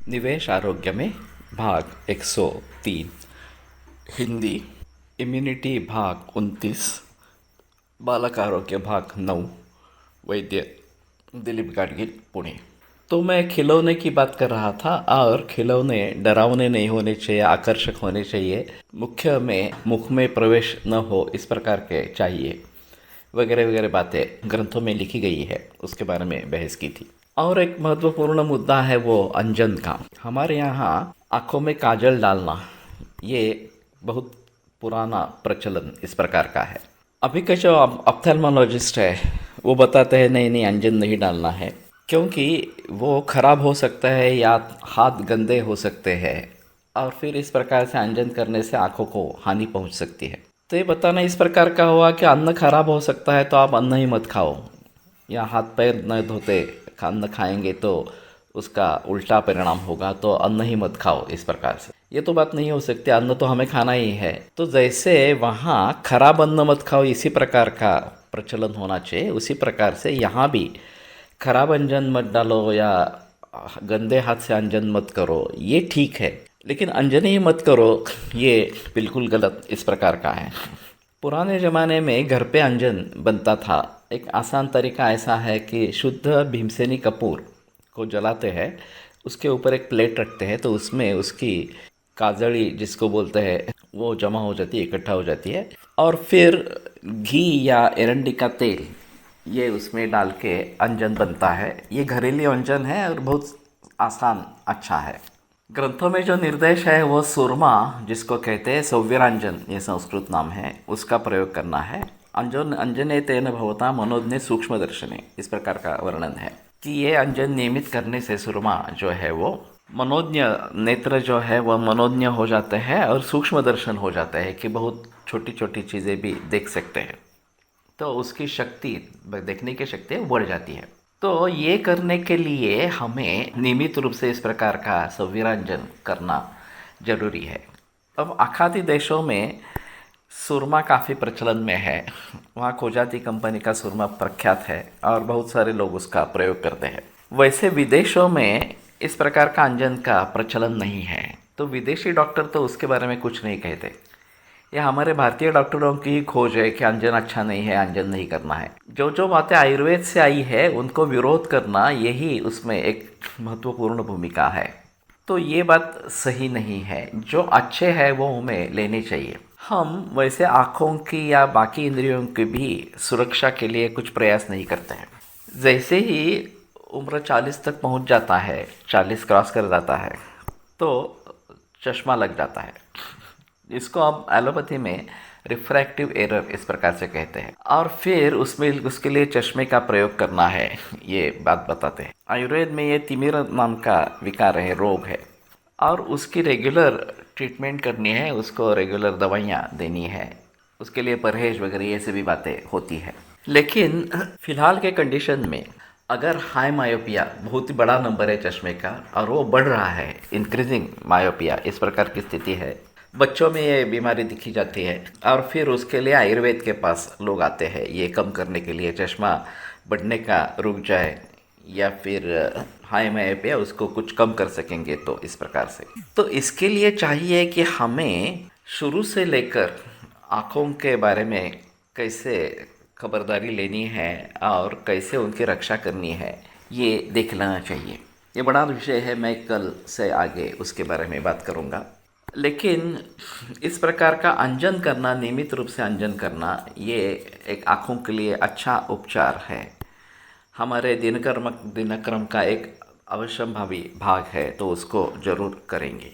निवेश आरोग्य में भाग 103, हिंदी इम्यूनिटी भाग 29, बालक आरोग्य भाग 9, वैद्य दिलीप गाडगिल पुणे। तो मैं खिलौने की बात कर रहा था और खिलौने डरावने नहीं होने चाहिए, आकर्षक होने चाहिए, मुख्य में मुख में प्रवेश न हो इस प्रकार के चाहिए वगैरह वगैरह बातें ग्रंथों में लिखी गई है, उसके बारे में बहस की थी। और एक महत्वपूर्ण मुद्दा है वो अंजन का। हमारे यहाँ आँखों में काजल डालना ये बहुत पुराना प्रचलन इस प्रकार का है। अभी के जो ऑप्थेल्मोलॉजिस्ट है वो बताते हैं नहीं नहीं अंजन नहीं डालना है, क्योंकि वो खराब हो सकता है या हाथ गंदे हो सकते हैं और फिर इस प्रकार से अंजन करने से आँखों को हानि पहुँच सकती है। तो ये बताना इस प्रकार का हुआ कि अन्न खराब हो सकता है तो आप अन्न ही मत खाओ, या हाथ पैर न धोते अन्न खाएंगे तो उसका उल्टा परिणाम होगा, तो अन्न ही मत खाओ इस प्रकार से। ये तो बात नहीं हो सकती, अन्न तो हमें खाना ही है। तो जैसे वहाँ खराब अन्न मत खाओ इसी प्रकार का प्रचलन होना चाहिए, उसी प्रकार से यहाँ भी खराब अंजन मत डालो या गंदे हाथ से अंजन मत करो, ये ठीक है, लेकिन अंजन ही मत करो ये बिल्कुल गलत इस प्रकार का है। पुराने ज़माने में घर पे अंजन बनता था। एक आसान तरीका ऐसा है कि शुद्ध भीमसेनी कपूर को जलाते हैं, उसके ऊपर एक प्लेट रखते हैं, तो उसमें उसकी काजड़ी जिसको बोलते हैं वो जमा हो जाती है, इकट्ठा हो जाती है, और फिर घी या एरंडी का तेल ये उसमें डाल के अंजन बनता है। ये घरेलू अंजन है और बहुत आसान अच्छा है। ग्रंथों में जो निर्देश है वो सुरमा जिसको कहते हैं सौव्यरांजन, ये संस्कृत नाम है, उसका प्रयोग करना है। अंजन अंजने तेन भवता मनोज्ञ सूक्ष्म दर्शने, इस प्रकार का वर्णन है कि ये अंजन नियमित करने से सुरमा जो है वो मनोज्ञ नेत्र जो है वह मनोज्ञ हो जाते हैं और सूक्ष्म दर्शन हो जाता है कि बहुत छोटी छोटी चीज़ें भी देख सकते हैं, तो उसकी शक्ति देखने की शक्ति बढ़ जाती है। तो ये करने के लिए हमें नियमित रूप से इस प्रकार का संविरांजन करना जरूरी है। अब आखाती देशों में सुरमा काफ़ी प्रचलन में है, वहाँ खोजाती कंपनी का सुरमा प्रख्यात है और बहुत सारे लोग उसका प्रयोग करते हैं। वैसे विदेशों में इस प्रकार का अंजन का प्रचलन नहीं है, तो विदेशी डॉक्टर तो उसके बारे में कुछ नहीं कहते। यह हमारे भारतीय डॉक्टरों की ही खोज है कि अंजन अच्छा नहीं है, अंजन नहीं करना है। जो जो बातें आयुर्वेद से आई है उनको विरोध करना यही उसमें एक महत्वपूर्ण भूमिका है। तो ये बात सही नहीं है, जो अच्छे है वो हमें लेने चाहिए। हम वैसे आँखों की या बाकी इंद्रियों की भी सुरक्षा के लिए कुछ प्रयास नहीं करते हैं। जैसे ही उम्र 40 तक पहुंच जाता है, 40 क्रॉस कर जाता है, तो चश्मा लग जाता है। इसको अब एलोपैथी में रिफ्रैक्टिव एरर इस प्रकार से कहते हैं, और फिर उसमें उसके लिए चश्मे का प्रयोग करना है, ये बात बताते हैं। आयुर्वेद में ये तिमिर नाम का विकार है, रोग है, और उसकी रेगुलर ट्रीटमेंट करनी है, उसको रेगुलर दवाइयाँ देनी है, उसके लिए परहेज वगैरह ये सभी बातें होती है। लेकिन फ़िलहाल के कंडीशन में अगर हाई मायोपिया बहुत ही बड़ा नंबर है चश्मे का और वो बढ़ रहा है, इंक्रीजिंग मायोपिया इस प्रकार की स्थिति है, बच्चों में ये बीमारी दिखी जाती है, और फिर उसके लिए आयुर्वेद के पास लोग आते हैं ये कम करने के लिए, चश्मा बढ़ने का रुक जाए या फिर हाई मायोपिया उसको कुछ कम कर सकेंगे, तो इस प्रकार से। तो इसके लिए चाहिए कि हमें शुरू से लेकर आँखों के बारे में कैसे खबरदारी लेनी है और कैसे उनकी रक्षा करनी है ये देख लेना चाहिए। ये बड़ा विषय है, मैं कल से आगे उसके बारे में बात करूँगा। लेकिन इस प्रकार का अंजन करना, नियमित रूप से अंजन करना, ये एक आँखों के लिए अच्छा उपचार है, हमारे दिनक्रम का एक अवश्यंभावी भाग है, तो उसको ज़रूर करेंगे।